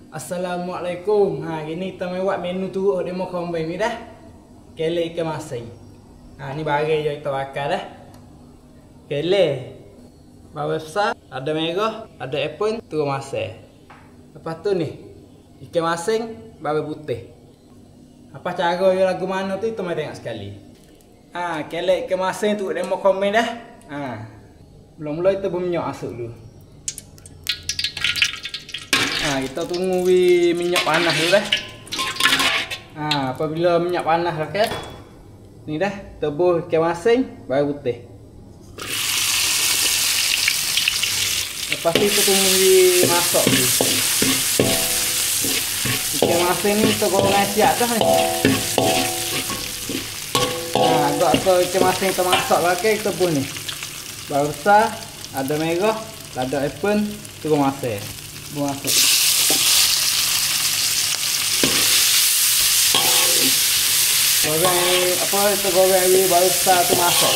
Assalamualaikum. Gini kita mai buat menu turuk demo kombin ni dah. Kele ikan masin. Ni barang je kita bakar dah. Kele. Bawang besar, ada merah, ada apple, turuk masin. Lepas tu ni, ikan masin, bawang putih. Apa cara dia lagu mana tu kita mai tengok sekali. Kele ikan masin turuk demo kombin dah. Mula-mula kita berminyak masuk dulu. Kita tunggu minyak panas dulu dah. Apabila minyak panas dah kan. Ni dah tebus ikan masin, bawang putih. Lepas tu kita tunggu masak dulu. Ikan masin ni kita goreng siap dah ni. Agak ke ikan masin kita masak dah kan, kita tebus ni. Bawang besar, ada merah, ada apple, turun masin. Buang masuk. Goreng kita goreng bawang besar tu masak.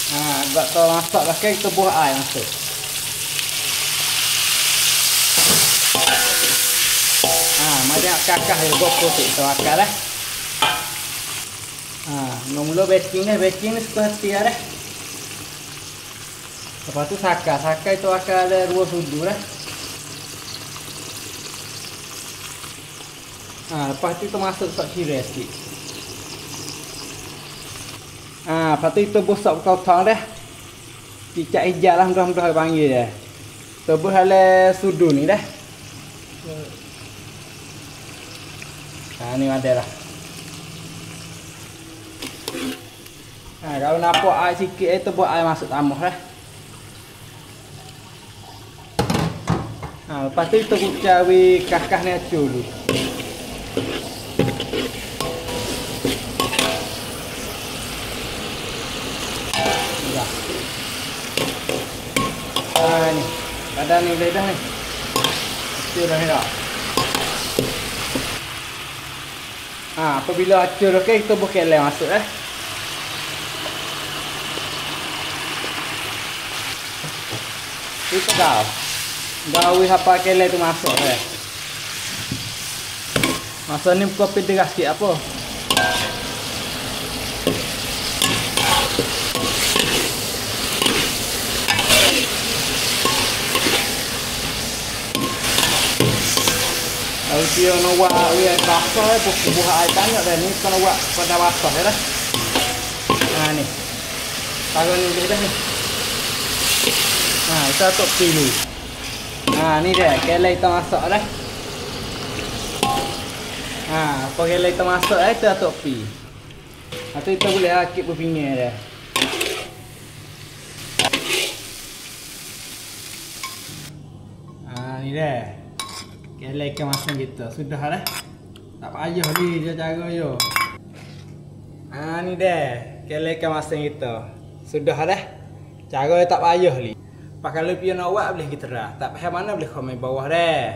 Agak tu masak dah kan, kita buah air masuk. Macam kakak dia gopro tu kita bakar dah. Mula baking ni setengah hati dah. Lepas tu saka itu akan ada 2 sudu dah. Lepas tu kita masuk sok cireh sikit. Lepas tu kita busuk potong dah. Cicak hijau lah mudah-mudah panggil dia. Tebus ala sudu ni dah. Ni ada lah. Kalau nampak air sikit itu buat air masuk tambah dah. Lepas tu kita cari kakak ni acur dulu. Ni badan ni boleh dah ni. Acur dah ni dah. Apabila acur dah kita buat kele masuk dah. Kita gawi apa kele tu masuk dah. Masa ni kopi deras sikit apa? Kalau dia nak buat air basah, buah air banyak dah ni. Kalau buat pada basah dah. Ni. Taruh ni boleh dah ni. Kita tutup dulu. Ni dia, kele kita masak dah. Apa kele kita masak kita tutup pi. Atau kita boleh akip berpinggir dah. Ni dah. Kele ikan masin kita sudah dah. Tak payah ni dia cara yo. Ni dah kele ikan masin kita. Sudah dah. Cara tak payah ni. Pak kalau pian nak buat boleh kita dah. Tak payah mana boleh komen bawah dah.